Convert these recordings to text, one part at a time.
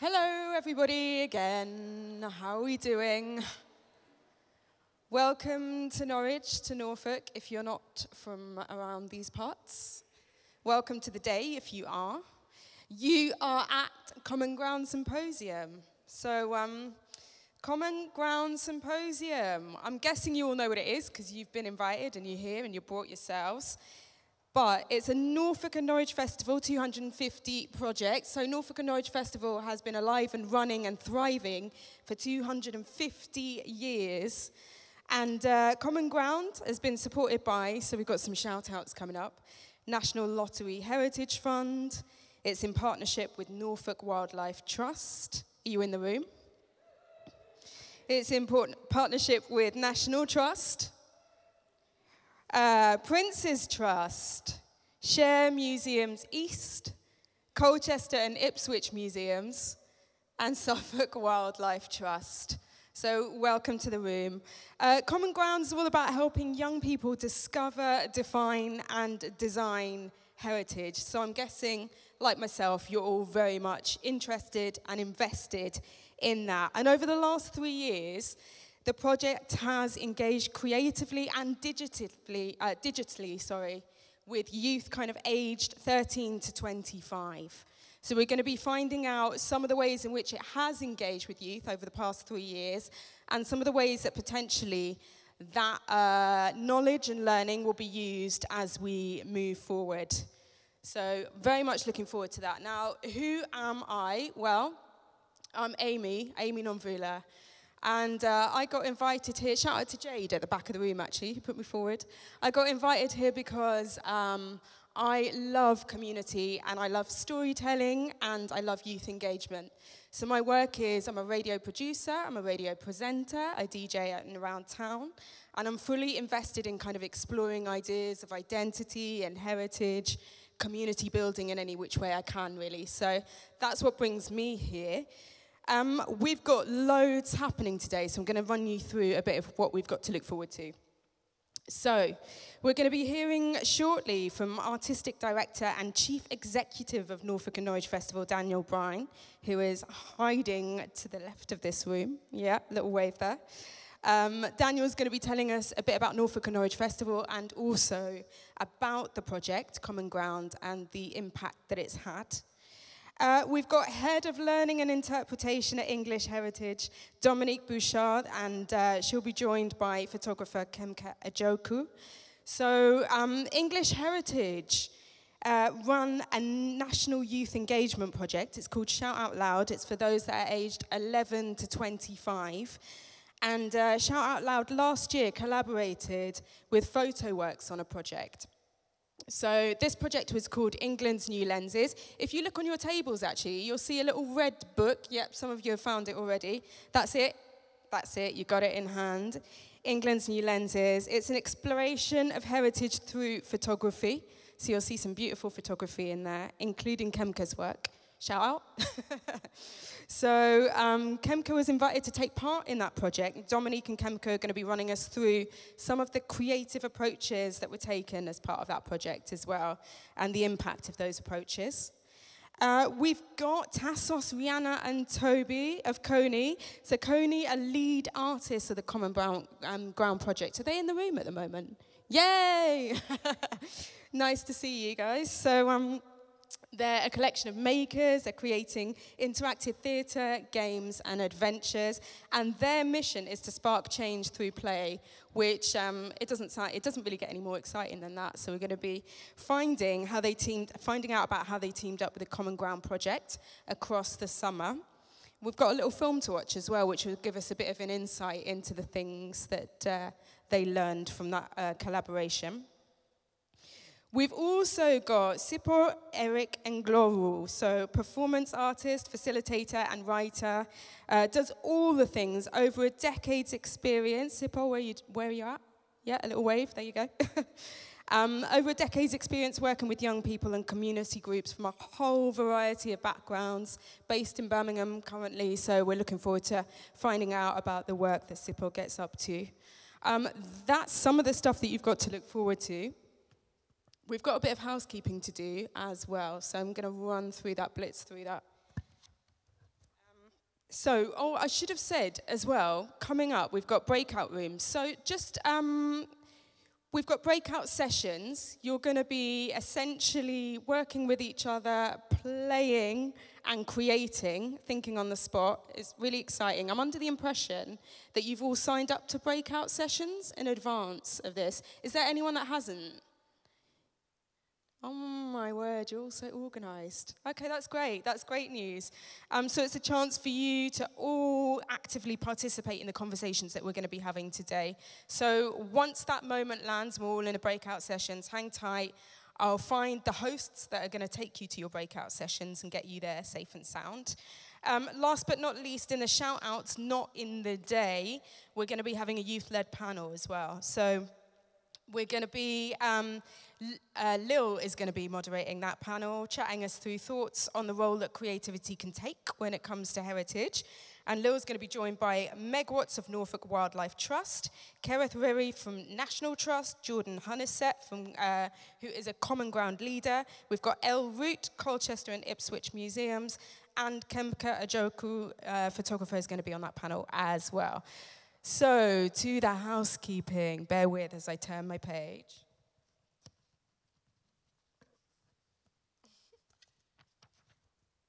Hello, everybody, again. How are we doing? Welcome to Norwich, to Norfolk, if you're not from around these parts. Welcome to the day, if you are. You are at Common Ground Symposium. So, Common Ground Symposium. I'm guessing you all know what it is, because you've been invited, and you're here, and you brought yourselves. But it's a Norfolk Norwich Festival 250 project. So Norfolk Norwich Festival has been alive and running and thriving for 250 years. And Common Ground has been supported by, so we've got some shout-outs coming up, National Lottery Heritage Fund. It's in partnership with Norfolk Wildlife Trust. Are you in the room? It's in partnership with National Trust. Prince's Trust, Share Museums East, Colchester and Ipswich Museums, and Suffolk Wildlife Trust. So welcome to the room. Common Ground is all about helping young people discover, define, and design heritage. So I'm guessing, like myself, you're all very much interested and invested in that. And over the last 3 years, the project has engaged creatively and digitally, with youth kind of aged 13 to 25. So we're going to be finding out some of the ways in which it has engaged with youth over the past 3 years, and some of the ways that potentially that knowledge and learning will be used as we move forward. So very much looking forward to that. Now, who am I? Well, I'm Amy Nomvula. And I got invited here, shout out to Jade at the back of the room actually, who put me forward. I got invited here because I love community and I love storytelling and I love youth engagement. So my work is, I'm a radio producer, I'm a radio presenter, I DJ out and around town, and I'm fully invested in kind of exploring ideas of identity and heritage, community building in any which way I can really. So that's what brings me here. We've got loads happening today, so I'm going to run you through a bit of what we've got to look forward to. So, we're going to be hearing shortly from Artistic Director and Chief Executive of Norfolk Norwich Festival, Daniel Brine, who is hiding to the left of this room. Yeah, little wave there. Daniel's going to be telling us a bit about Norfolk Norwich Festival and also about the project, Common Ground, and the impact that it's had. We've got Head of Learning and Interpretation at English Heritage, Dominique Bouchard, and she'll be joined by photographer Kemka Ajoku. So English Heritage run a national youth engagement project. It's called Shout Out Loud. It's for those that are aged 11 to 25. And Shout Out Loud last year collaborated with PhotoWorks on a project. So this project was called England's New Lenses. If you look on your tables, actually, you'll see a little red book. Yep, some of you have found it already. That's it. That's it. You got it in hand. England's New Lenses. It's an exploration of heritage through photography. So you'll see some beautiful photography in there, including Kemka's work. Shout out. So Kemka was invited to take part in that project. Dominique and Kemka are going to be running us through some of the creative approaches that were taken as part of that project as well, and the impact of those approaches. We've got Tassos, Rihanna, and Toby of Coney. So Coney are lead artists of the Common Ground project. Are they in the room at the moment? Yay! Nice to see you guys. So they're a collection of makers. They're creating interactive theatre, games, and adventures. And their mission is to spark change through play, which it doesn't really get any more exciting than that. So we're going to be finding out about how they teamed up with the Common Ground project across the summer. We've got a little film to watch as well, which will give us a bit of an insight into the things that they learned from that collaboration. We've also got Sipor, Eric, and Gloru, so performance artist, facilitator, and writer, does all the things over a decade's experience. Sipor, where are you at? Yeah, a little wave, there you go. Over a decade's experience working with young people and community groups from a whole variety of backgrounds, based in Birmingham currently, so we're looking forward to finding out about the work that Sipor gets up to. That's some of the stuff that you've got to look forward to. We've got a bit of housekeeping to do as well, so I'm going to run through that, blitz through that. So, oh, I should have said as well, coming up, we've got breakout rooms. So just, we've got breakout sessions. You're going to be essentially working with each other, playing and creating, thinking on the spot. It's really exciting. I'm under the impression that you've all signed up to breakout sessions in advance of this. Is there anyone that hasn't? Oh my word, you're all so organised. Okay, that's great. That's great news. So it's a chance for you to all actively participate in the conversations that we're going to be having today. So once that moment lands, we're all in a breakout sessions, hang tight. I'll find the hosts that are going to take you to your breakout sessions and get you there safe and sound. Last but not least, in the shout-outs, not in the day, we're going to be having a youth-led panel as well. So we're going to be, Lil is going to be moderating that panel, chatting us through thoughts on the role that creativity can take when it comes to heritage. And Lil's going to be joined by Meg Watts of Norfolk Wildlife Trust, Kereth Riri from National Trust, Jordan Hunniset, who is a Common Ground leader. We've got Elle Root, Colchester and Ipswich Museums, and Kemka Ajoku, photographer, is going to be on that panel as well. So, to the housekeeping. Bear with as I turn my page.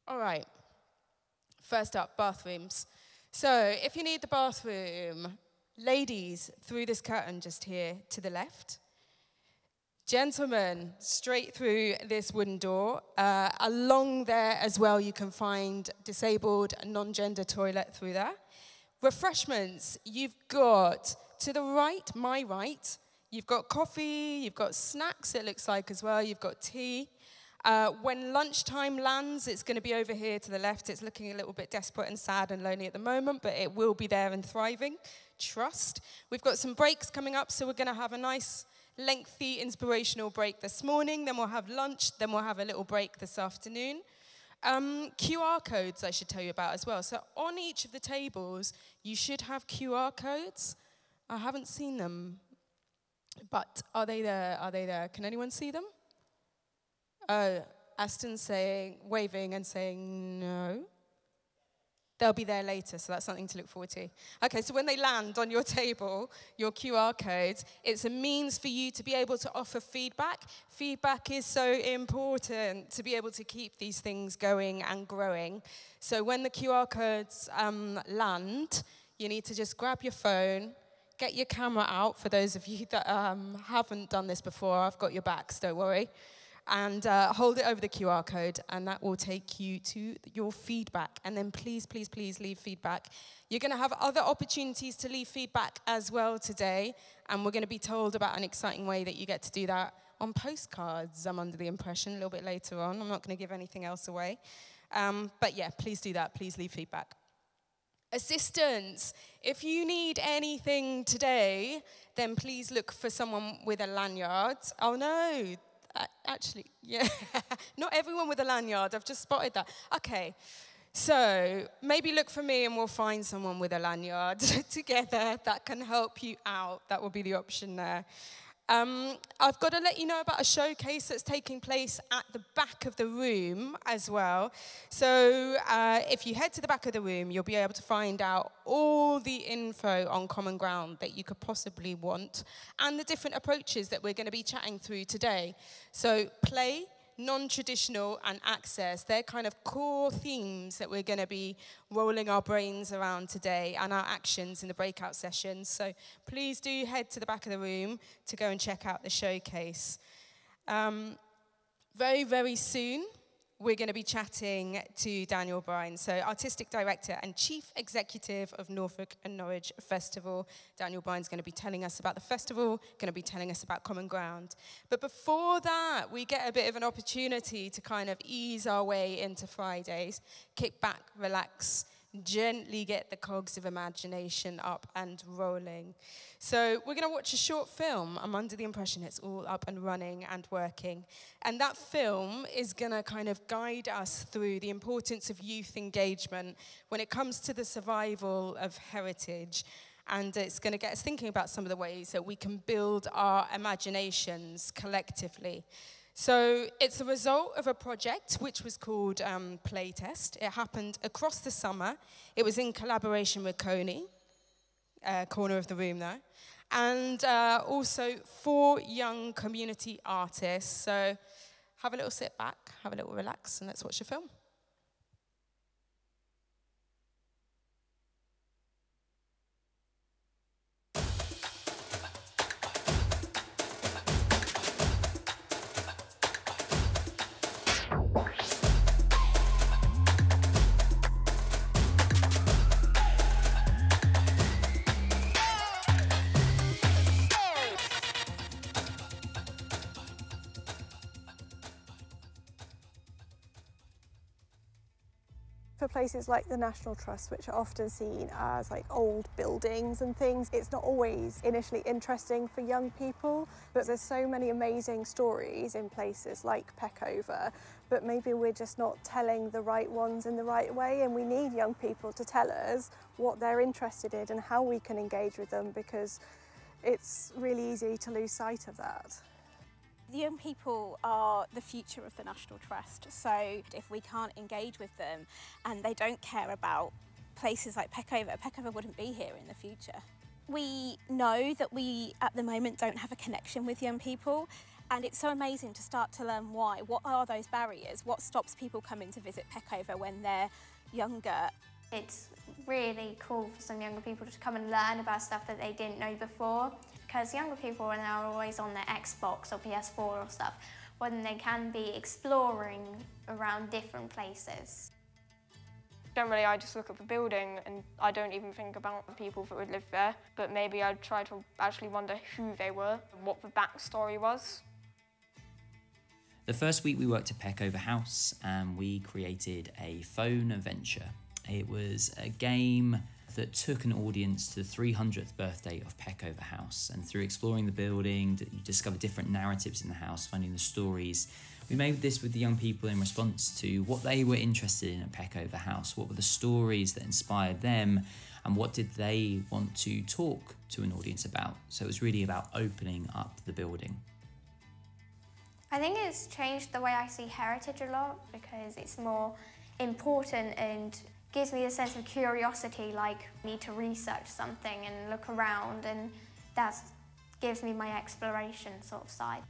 All right. First up, bathrooms. So, if you need the bathroom, ladies, through this curtain just here to the left. Gentlemen, straight through this wooden door. Along there as well, you can find disabled non-gender toilet through there. Refreshments, you've got to the right, my right, you've got coffee, you've got snacks, it looks like as well, you've got tea. When lunchtime lands, it's going to be over here to the left. It's looking a little bit desperate and sad and lonely at the moment, but it will be there and thriving, trust. We've got some breaks coming up, so we're going to have a nice, lengthy, inspirational break this morning, then we'll have lunch, then we'll have a little break this afternoon. QR codes I should tell you about as well. So on each of the tables, you should have QR codes. I haven't seen them, but are they there? Are they there? Can anyone see them? Oh, Aston's waving and saying no. They'll be there later, so that's something to look forward to. Okay, so when they land on your table, your QR codes, it's a means for you to be able to offer feedback. Feedback is so important to be able to keep these things going and growing. So when the QR codes land, you need to just grab your phone, get your camera out. For those of you that haven't done this before, I've got your backs, don't worry. And hold it over the QR code, and that will take you to your feedback. And then please, please, please leave feedback. You're going to have other opportunities to leave feedback as well today, and we're going to be told about an exciting way that you get to do that on postcards, I'm under the impression, a little bit later on. I'm not going to give anything else away. But yeah, please do that. Please leave feedback. Assistance. If you need anything today, then please look for someone with a lanyard. Oh, no. Actually, yeah, not everyone with a lanyard. I've just spotted that. Okay, so maybe look for me and we'll find someone with a lanyard together that can help you out. That will be the option there. I've got to let you know about a showcase that's taking place at the back of the room as well. So if you head to the back of the room, you'll be able to find out all the info on Common Ground that you could possibly want and the different approaches that we're going to be chatting through today. So play, non-traditional, and access, they're kind of core themes that we're going to be rolling our brains around today and our actions in the breakout sessions. So please do head to the back of the room to go and check out the showcase. Very, very soon, we're going to be chatting to Daniel Brine, so Artistic Director and Chief Executive of Norfolk Norwich Festival. Daniel Brine's going to be telling us about the festival, going to be telling us about Common Ground. But before that, we get a bit of an opportunity to kind of ease our way into Fridays, kick back, relax, gently get the cogs of imagination up and rolling. So we're going to watch a short film. I'm under the impression it's all up and running and working. And that film is going to kind of guide us through the importance of youth engagement when it comes to the survival of heritage. And it's going to get us thinking about some of the ways that we can build our imaginations collectively. So it's a result of a project which was called Playtest. It happened across the summer. It was in collaboration with Coney, corner of the room there, and also 4 young community artists. So have a little sit back, have a little relax, and let's watch the film. For places like the National Trust, which are often seen as like old buildings and things, it's not always initially interesting for young people, but there's so many amazing stories in places like Peckover, but maybe we're just not telling the right ones in the right way, and we need young people to tell us what they're interested in and how we can engage with them, because it's really easy to lose sight of that. The young people are the future of the National Trust, so if we can't engage with them and they don't care about places like Peckover wouldn't be here in the future. We know that we, at the moment, don't have a connection with young people, and it's so amazing to start to learn why. What are those barriers? What stops people coming to visit Peckover when they're younger? It's really cool for some younger people to come and learn about stuff that they didn't know before, because younger people are now always on their Xbox or PS4 or stuff, when they can be exploring around different places. Generally, I just look at the building and I don't even think about the people that would live there, but maybe I'd try to actually wonder who they were, what the backstory was. The first week we worked at Peckover House and we created a phone adventure. It was a game that took an audience to the 300th birthday of Peckover House, and through exploring the building, you discover different narratives in the house, finding the stories. We made this with the young people in response to what they were interested in at Peckover House, what were the stories that inspired them, and what did they want to talk to an audience about. So it was really about opening up the building. I think it's changed the way I see heritage a lot, because it's more important and gives me a sense of curiosity, like I need to research something and look around, and that gives me my exploration sort of side.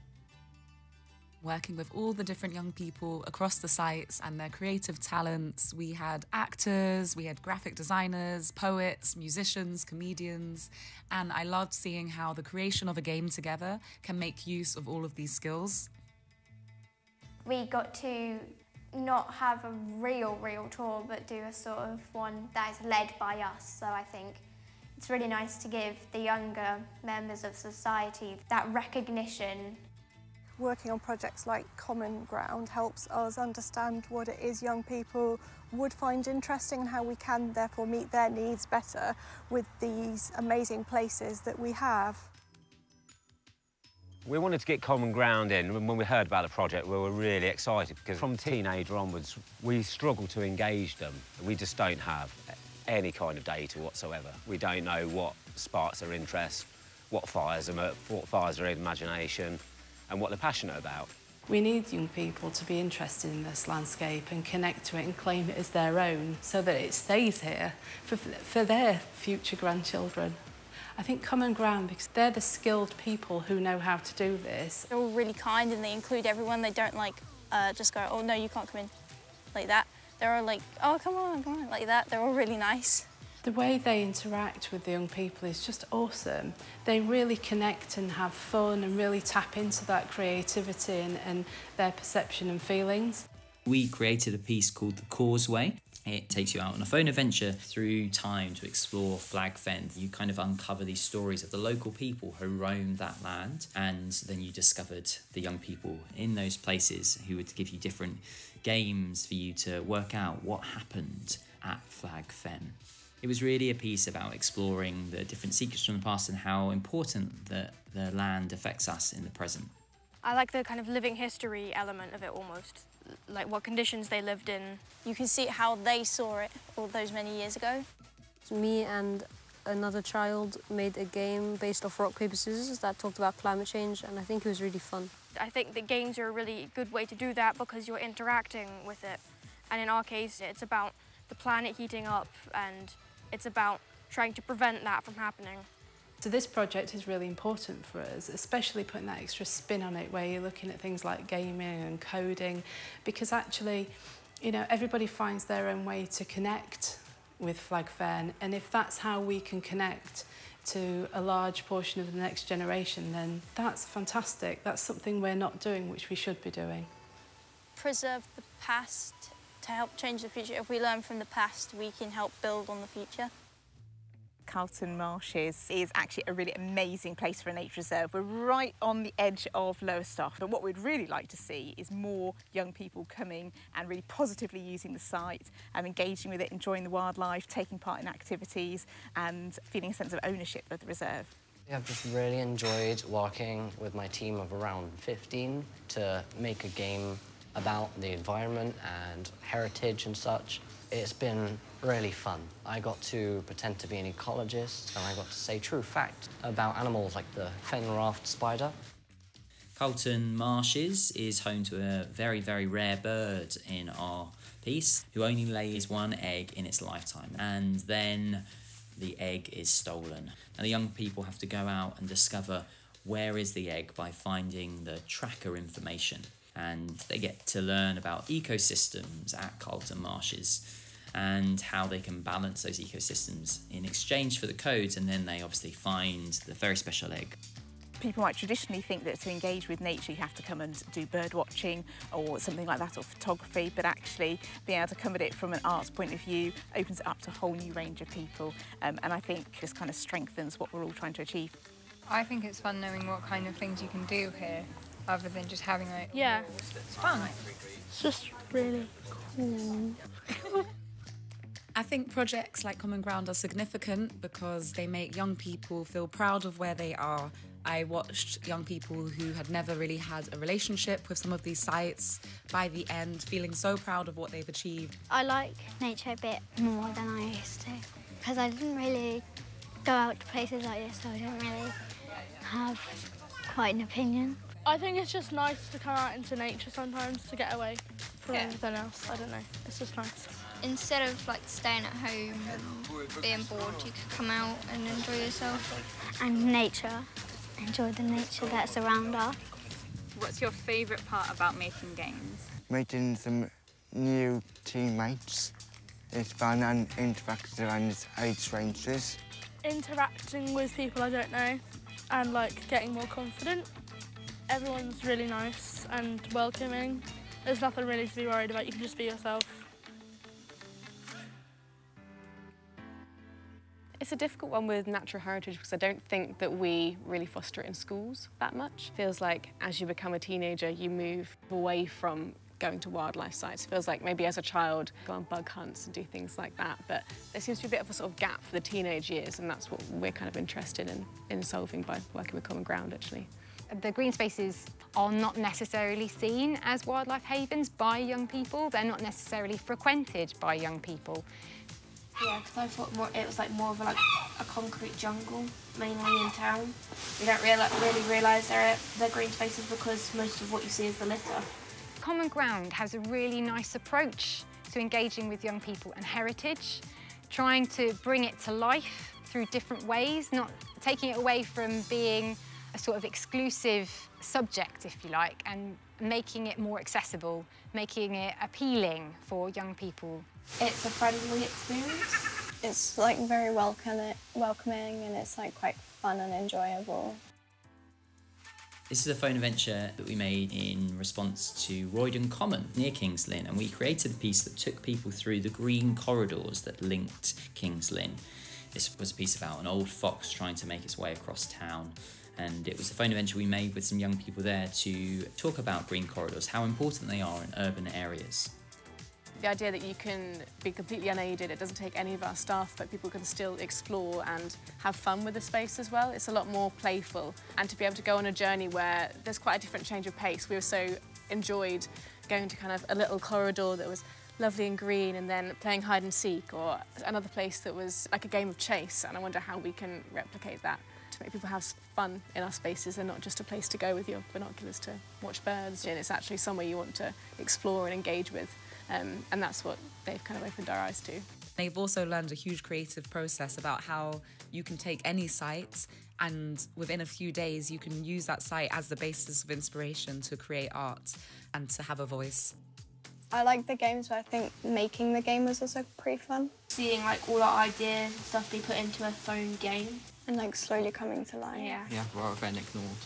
Working with all the different young people across the sites and their creative talents. We had actors, we had graphic designers, poets, musicians, comedians, and I loved seeing how the creation of a game together can make use of all of these skills. We got to not have a real tour, but do a sort of one that is led by us. So I think it's really nice to give the younger members of society that recognition. Working on projects like Common Ground helps us understand what it is young people would find interesting and how we can therefore meet their needs better with these amazing places that we have. We wanted to get Common Ground in. When we heard about the project, we were really excited, because from teenager onwards, we struggle to engage them. We just don't have any kind of data whatsoever. We don't know what sparks their interest, what fires them up, what fires their imagination, and what they're passionate about. We need young people to be interested in this landscape and connect to it and claim it as their own, so that it stays here for their future grandchildren. I think Common Ground, because they're the skilled people who know how to do this. They're all really kind and they include everyone. They don't like just go, oh no, you can't come in, like that. They're all like, oh come on, like that. They're all really nice. The way they interact with the young people is just awesome. They really connect and have fun and really tap into that creativity and their perception and feelings. We created a piece called The Causeway. It takes you out on a phone adventure through time to explore Flag Fen. You kind of uncover these stories of the local people who roamed that land, and then you discovered the young people in those places who would give you different games for you to work out what happened at Flag Fen. It was really a piece about exploring the different secrets from the past and how important the land affects us in the present. I like the kind of living history element of it almost, like what conditions they lived in. You can see how they saw it all those many years ago. Me and another child made a game based off rock, paper, scissors that talked about climate change, and I think it was really fun. I think that games are a really good way to do that because you're interacting with it. And in our case, it's about the planet heating up and it's about trying to prevent that from happening. So this project is really important for us, especially putting that extra spin on it where you're looking at things like gaming and coding, because actually, you know, everybody finds their own way to connect with Flag Fair, and if that's how we can connect to a large portion of the next generation, then that's fantastic. That's something we're not doing, which we should be doing. Preserve the past to help change the future. If we learn from the past, we can help build on the future. Carlton Marshes is actually a really amazing place for a nature reserve. We're right on the edge of Lowestoft, but what we'd really like to see is more young people coming and really positively using the site and engaging with it, enjoying the wildlife, taking part in activities and feeling a sense of ownership of the reserve. I've just really enjoyed working with my team of around 15 to make a game about the environment and heritage and such. It's been really fun. I got to pretend to be an ecologist and I got to say true fact about animals like the fen-raft spider. Carlton Marshes is home to a very, very rare bird in our piece who only lays one egg in its lifetime, and then the egg is stolen. And the young people have to go out and discover where is the egg by finding the tracker information. And they get to learn about ecosystems at Carlton Marshes and how they can balance those ecosystems in exchange for the codes, and then they obviously find the very special egg. People might traditionally think that to engage with nature you have to come and do bird watching or something like that, or photography, but actually being able to come at it from an arts point of view opens it up to a whole new range of people, and I think just kind of strengthens what we're all trying to achieve. I think it's fun knowing what kind of things you can do here, other than just having like Yeah, it's fun. It's just really cool. I think projects like Common Ground are significant because they make young people feel proud of where they are. I watched young people who had never really had a relationship with some of these sites by the end feeling so proud of what they've achieved. I like nature a bit more than I used to because I didn't really go out to places like this, so I didn't really have quite an opinion. I think it's just nice to come out into nature sometimes to get away from everything else. I don't know, it's just nice. Instead of like staying at home and being bored, you could come out and enjoy yourself. And nature, enjoy the nature that's around us. What's your favourite part about making games? Meeting some new teammates. It's fun and interactive and it's age ranges. Interacting with people I don't know and like getting more confident. Everyone's really nice and welcoming. There's nothing really to be worried about, you can just be yourself. It's a difficult one with natural heritage because I don't think that we really foster it in schools that much. It feels like as you become a teenager, you move away from going to wildlife sites. It feels like maybe as a child, go on bug hunts and do things like that. But there seems to be a bit of a sort of gap for the teenage years, and that's what we're kind of interested in solving by working with Common Ground, actually. The green spaces are not necessarily seen as wildlife havens by young people. They're not necessarily frequented by young people. Yeah, because I thought it was like more of a concrete jungle, mainly in town. You don't really realise they're green spaces because most of what you see is the litter. Common Ground has a really nice approach to engaging with young people and heritage, trying to bring it to life through different ways, not taking it away from being a sort of exclusive subject, if you like, and making it more accessible, making it appealing for young people. It's a friendly experience. It's like very welcoming and it's like quite fun and enjoyable. This is a phone adventure that we made in response to Roydon Common near King's Lynn, and we created a piece that took people through the green corridors that linked King's Lynn. This was a piece about an old fox trying to make its way across town, and it was a phone adventure we made with some young people there to talk about green corridors, how important they are in urban areas. The idea that you can be completely unaided, it doesn't take any of our staff, but people can still explore and have fun with the space as well. It's a lot more playful, and to be able to go on a journey where there's quite a different change of pace. We were so enjoyed going to kind of a little corridor that was lovely and green, and then playing hide and seek, or another place that was like a game of chase, and I wonder how we can replicate that to make people have fun in our spaces. They're not just a place to go with your binoculars to watch birds, and it's actually somewhere you want to explore and engage with. And that's what they've kind of opened our eyes to. They've also learned a huge creative process about how you can take any site and within a few days you can use that site as the basis of inspiration to create art and to have a voice. I like the games, but I think making the game was also pretty fun. Seeing like all our ideas and stuff be put into a phone game. And like slowly coming to life. Yeah, rather than ignored.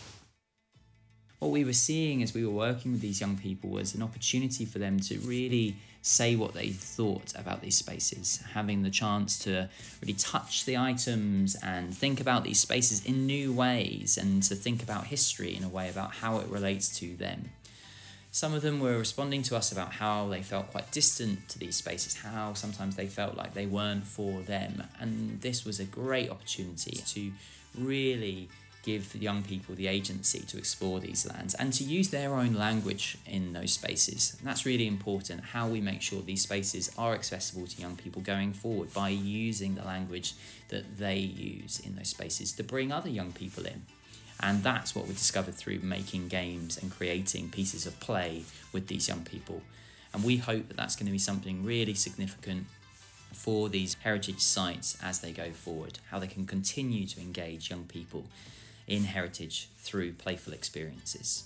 What we were seeing as we were working with these young people was an opportunity for them to really say what they thought about these spaces, having the chance to really touch the items and think about these spaces in new ways and to think about history in a way about how it relates to them. Some of them were responding to us about how they felt quite distant to these spaces, how sometimes they felt like they weren't for them. And this was a great opportunity to really give young people the agency to explore these lands and to use their own language in those spaces. And that's really important, how we make sure these spaces are accessible to young people going forward by using the language that they use in those spaces to bring other young people in. And that's what we discovered through making games and creating pieces of play with these young people. And we hope that that's going to be something really significant for these heritage sites as they go forward, how they can continue to engage young people in heritage through playful experiences.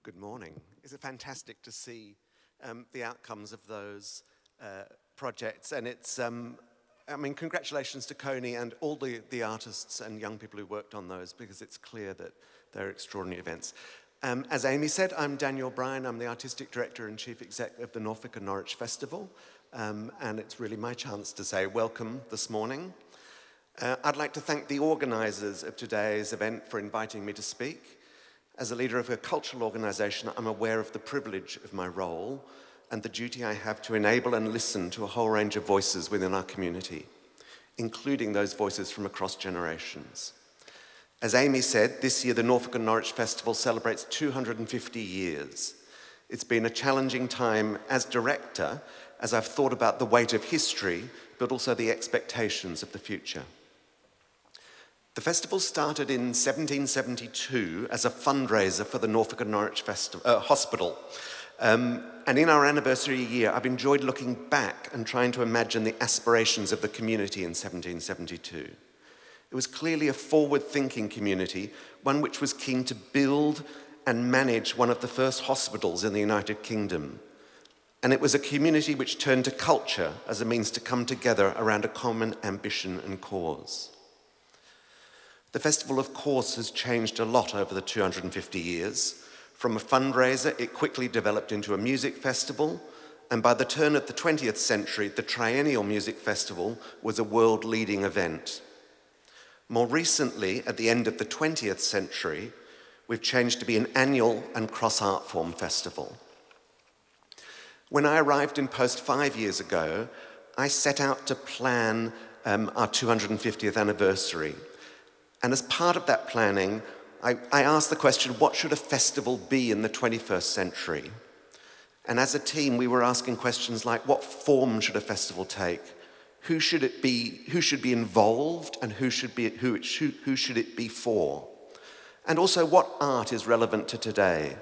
Good morning. It's fantastic to see the outcomes of those projects, and it's I mean, congratulations to Coney and all the artists and young people who worked on those, because it's clear that they're extraordinary events. As Amy said, I'm Daniel Brine. I'm the Artistic Director and Chief Exec of the Norfolk Norwich Festival, and it's really my chance to say welcome this morning. I'd like to thank the organisers of today's event for inviting me to speak. As a leader of a cultural organisation, I'm aware of the privilege of my role and the duty I have to enable and listen to a whole range of voices within our community, including those voices from across generations. As Amy said, this year the Norfolk Norwich Festival celebrates 250 years. It's been a challenging time as director, as I've thought about the weight of history, but also the expectations of the future. The festival started in 1772 as a fundraiser for the Norfolk Norwich Hospital. And in our anniversary year, I've enjoyed looking back and trying to imagine the aspirations of the community in 1772. It was clearly a forward-thinking community, one which was keen to build and manage one of the first hospitals in the United Kingdom. And it was a community which turned to culture as a means to come together around a common ambition and cause. The festival, of course, has changed a lot over the 250 years. From a fundraiser, it quickly developed into a music festival, and by the turn of the 20th century, the Triennial Music Festival was a world-leading event. More recently, at the end of the 20th century, we've changed to be an annual and cross-art form festival. When I arrived in post 5 years ago, I set out to plan our 250th anniversary. And as part of that planning, I asked the question, what should a festival be in the 21st century? And as a team, we were asking questions like, what form should a festival take? Who should it be? Who should be involved? And who should it be for? And also, what art is relevant to today?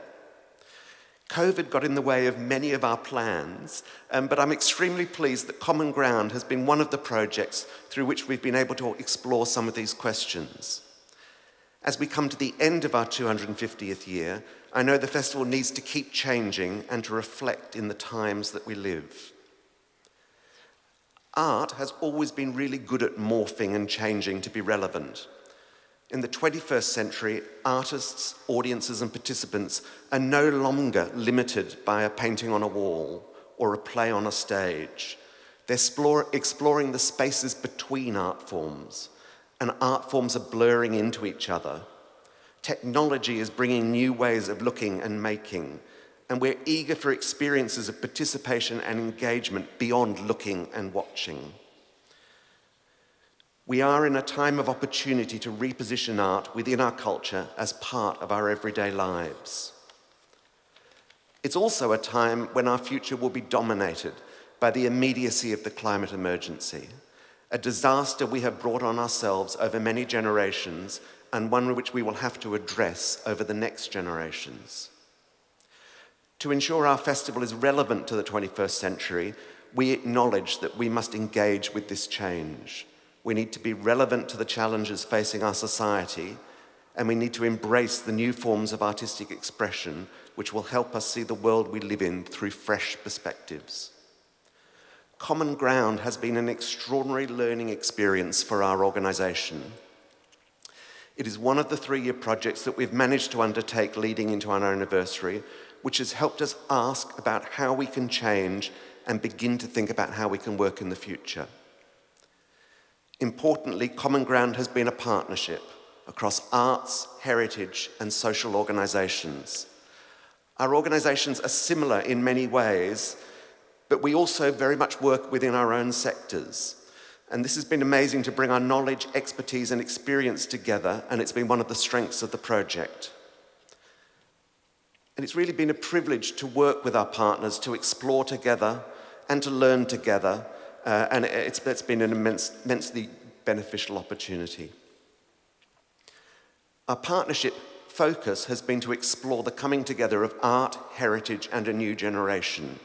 COVID got in the way of many of our plans, but I'm extremely pleased that Common Ground has been one of the projects through which we've been able to explore some of these questions. As we come to the end of our 250th year, I know the festival needs to keep changing and to reflect in the times that we live. Art has always been really good at morphing and changing to be relevant. In the 21st century, artists, audiences, and participants are no longer limited by a painting on a wall or a play on a stage. They're exploring the spaces between art forms, and art forms are blurring into each other. Technology is bringing new ways of looking and making, and we're eager for experiences of participation and engagement beyond looking and watching. We are in a time of opportunity to reposition art within our culture as part of our everyday lives. It's also a time when our future will be dominated by the immediacy of the climate emergency a disaster we have brought on ourselves over many generations and one which we will have to address over the next generations. To ensure our festival is relevant to the 21st century, we acknowledge that we must engage with this change. We need to be relevant to the challenges facing our society, and we need to embrace the new forms of artistic expression which will help us see the world we live in through fresh perspectives. Common Ground has been an extraordinary learning experience for our organisation. It is one of the 3-year projects that we've managed to undertake leading into our anniversary, which has helped us ask about how we can change and begin to think about how we can work in the future. Importantly, Common Ground has been a partnership across arts, heritage, and social organisations. Our organisations are similar in many ways, but we also very much work within our own sectors. And this has been amazing to bring our knowledge, expertise, and experience together, and it's been one of the strengths of the project. And it's really been a privilege to work with our partners, to explore together and to learn together, and it's been an immensely beneficial opportunity. Our partnership focus has been to explore the coming together of art, heritage, and a new generation.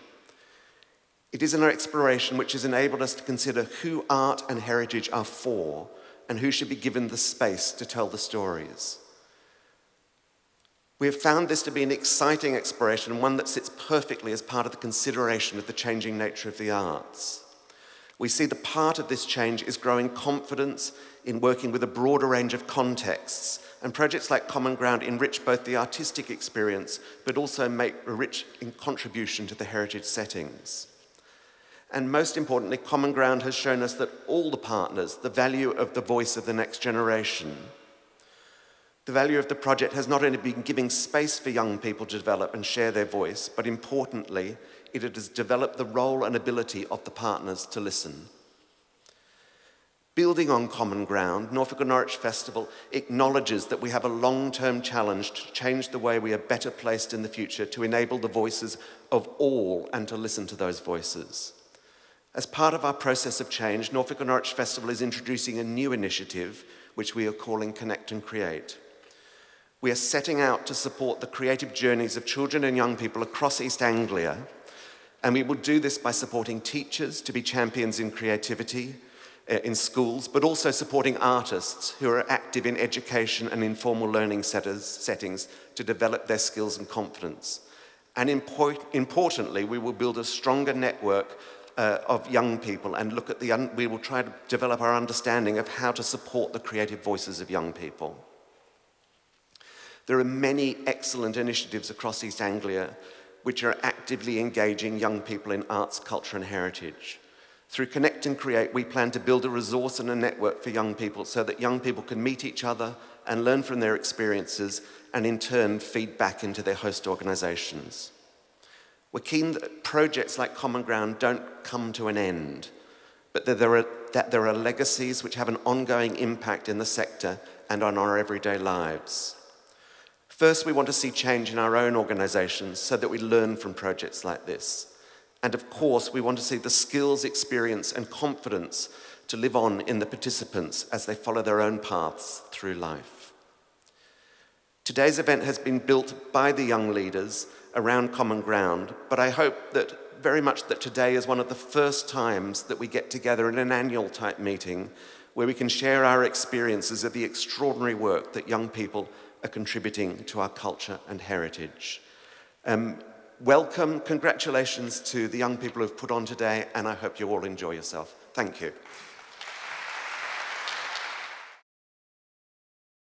It is an exploration which has enabled us to consider who art and heritage are for and who should be given the space to tell the stories. We have found this to be an exciting exploration and one that sits perfectly as part of the consideration of the changing nature of the arts. We see the part of this change is growing confidence in working with a broader range of contexts, and projects like Common Ground enrich both the artistic experience but also make a rich contribution to the heritage settings. And most importantly, Common Ground has shown us that all the partners, the value of the voice of the next generation. The value of the project has not only been giving space for young people to develop and share their voice, but importantly, it has developed the role and ability of the partners to listen. Building on Common Ground, Norfolk Norwich Festival acknowledges that we have a long-term challenge to change the way we are better placed in the future to enable the voices of all and to listen to those voices. As part of our process of change, Norfolk Norwich Festival is introducing a new initiative which we are calling Connect and Create. We are setting out to support the creative journeys of children and young people across East Anglia, and we will do this by supporting teachers to be champions in creativity in schools, but also supporting artists who are active in education and informal learning settings to develop their skills and confidence. And importantly, we will build a stronger network of young people and we will try to develop our understanding of how to support the creative voices of young people. There are many excellent initiatives across East Anglia which are actively engaging young people in arts, culture, and heritage. Through Connect and Create, we plan to build a resource and a network for young people so that young people can meet each other and learn from their experiences and in turn feed back into their host organisations. We're keen that projects like Common Ground don't come to an end, but that there are legacies which have an ongoing impact in the sector and on our everyday lives. First, we want to see change in our own organisations so that we learn from projects like this. And of course, we want to see the skills, experience, and confidence to live on in the participants as they follow their own paths through life. Today's event has been built by the young leaders around Common Ground, but I hope that very much that today is one of the first times that we get together in an annual type meeting where we can share our experiences of the extraordinary work that young people are contributing to our culture and heritage. Welcome, congratulations to the young people who've put on today, and I hope you all enjoy yourself. Thank you.